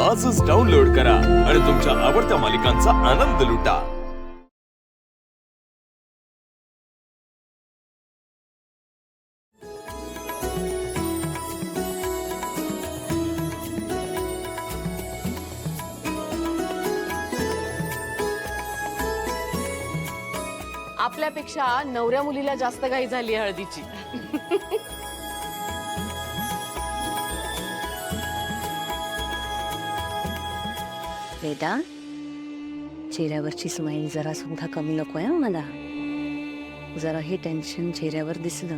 आजच डाउनलोड करा आणि तुमच्या आवडत्या मालिकांचा आनंद लुटा। आपल्यापेक्षा नवऱ्या मुलीला जास्त घाई झाली हळदीची। वेदा, चेहऱ्यावरची स्माईल जरा सुद्धा कमी नकोय मला। जरा हे टेन्शन चेहऱ्यावर दिसलं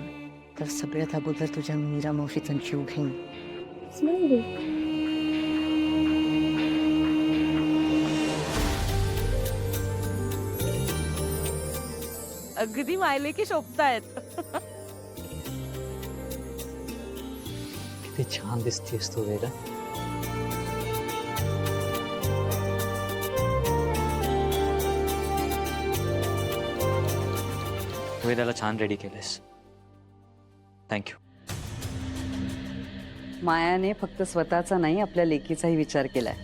तर सगळ्यात अगोदर तुझ्या मीरा मावशीचा जीव घेईन। स्माईल दे। अगदी मायले की शोभतायत। किती छान दिसतेस तू वेदा। वेदाला छान रेडी केलेस, थँक्यू। मायाने फक्त स्वतःचा नाही आपल्या लेकीचाही विचार केलाय।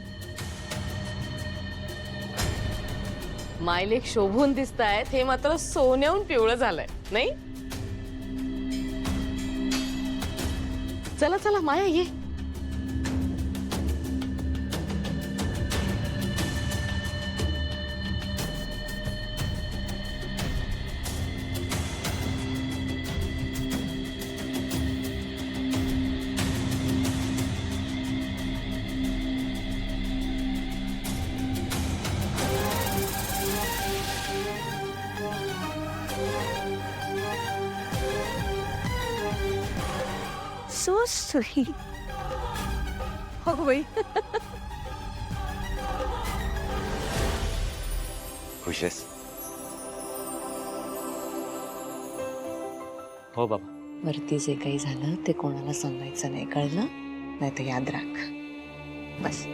मायलेक शोभून दिसतायत हे मात्र सोन्याहून पिवळं झालंय नाही। चला चला माया ये। So sweet. हो बाई। खुश आहेस? हो बाबा। वरती जे काही झालं ते कोणाला सांगायचं नाही, कळलं? नाही तर याद राख बस।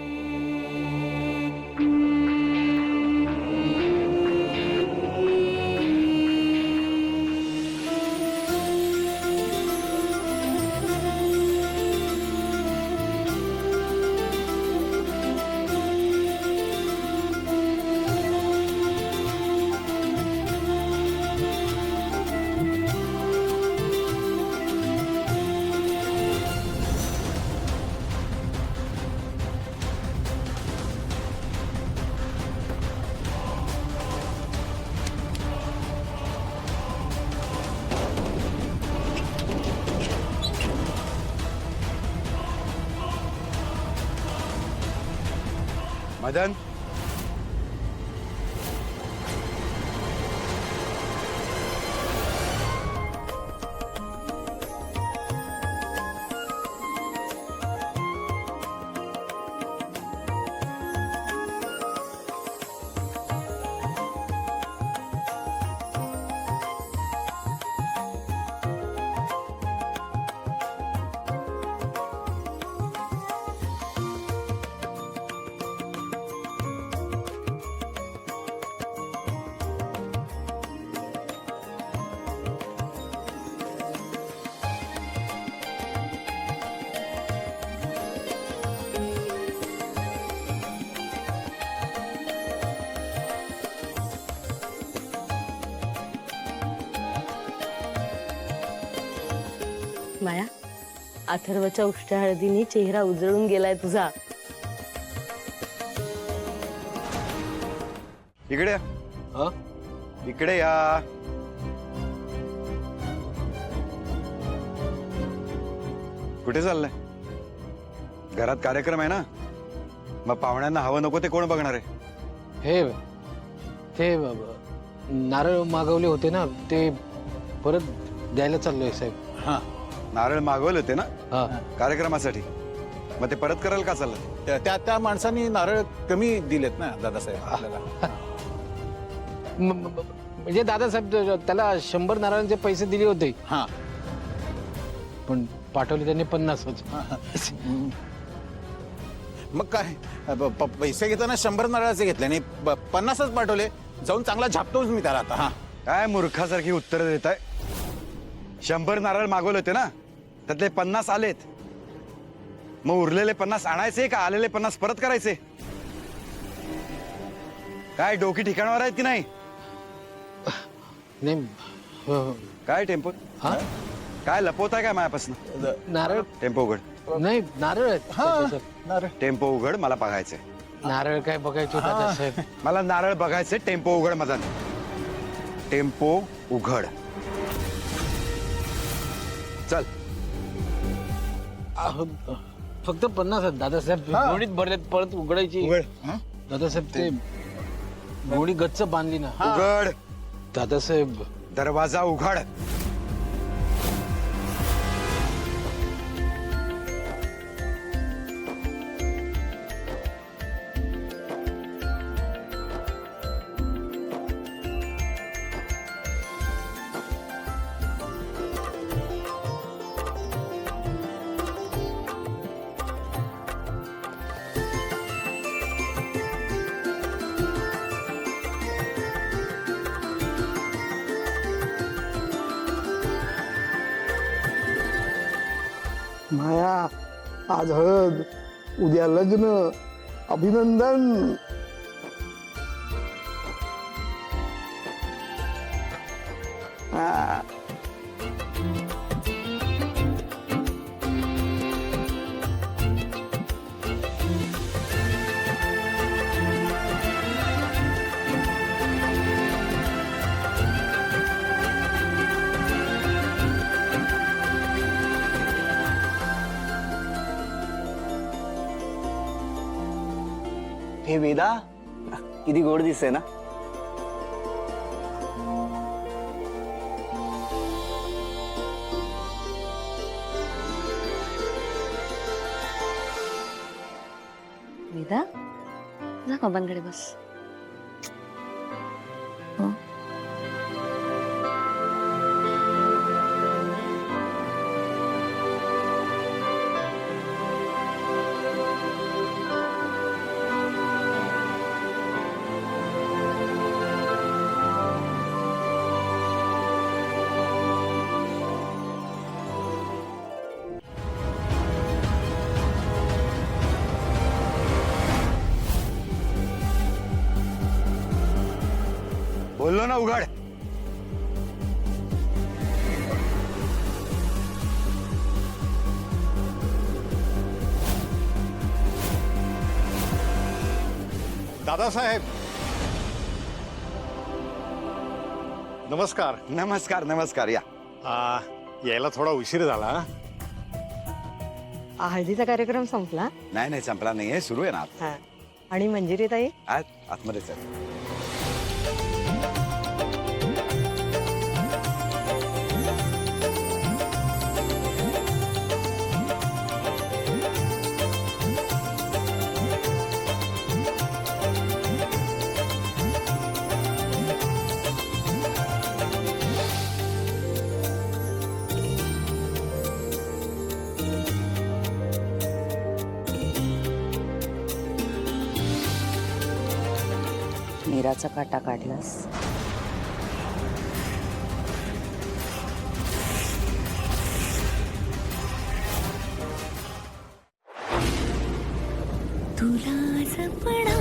मदन, माया, अथर्वच्या उष्ट्या हळदीने चेहरा उजळून गेलाय तुझा। इकडे या। इकडे या। कुठे चाललंय? घरात कार्यक्रम आहे ना, मग पाहुण्यांना हवं नको ते कोण बघणार आहे? ते नारळ मागवले होते ना, ते परत द्यायला चाललोय साहेब। हा, नारळ मागवले होते ना हा, कार्यक्रमासाठी, मग ते परत करायला का चाललं? त्या माणसांनी नारळ कमी दिलेत ना दादासाहेब आपल्याला। म्हणजे दादासाहेब त्याला 100 नारळांचे पैसे दिले होते, हा, पण पाठवले त्यांनी 50 होते। मग काय पैसे घेताना 100 नारळाचे घेतले आणि 50च पाठवले। जाऊन चांगला झापतोच मी त्याला आता। हा, काय मूर्खासारखी उत्तर देत आहे? 100 नारळ मागवले होते ना, त्यातले 50 आलेत। मग उरलेले 50 आणायचे का आलेले 50 परत करायचे? काय डोकी ठिकाणावर आहेत की नाही? नाही काय टेम्पो हा काय लपवताय काय मायापासून? नारळ टेम्पो उघड. नाही नारळ आहेत दादासाहेब. टेम्पो उघड, मला बघायचंय. नारळ काय बघायचे दादासाहेब? मला नारळ बघायचे. टेम्पो उघड मदन. टेम्पो उघड. चल. फक्त 50 आहेत दादासाहेब. गोणीत भरलेत, परत उघडायची. दादासाहेब ते गोणी गच्च बांधली ना. उघड. दादासाहेब दरवाजा उघड. माया, आज हळद, उद्या लग्न. अभिनंदन. हा. हे वेदा, किती गोड दिसते ना. वेदा, जा बाबांकडे बस. हो. बोललो ना उघड. दादासाहेब नमस्कार. नमस्कार नमस्कार. या. यायला थोडा उशीर झाला. हळदीचा कार्यक्रम संपला नाही नाही संपला नाहीये, सुरू आहे ना आता. हा. आणि मंजिरी ताई आज आतमध्ये चल. मीराचा काटा काढलास. तुला जपणार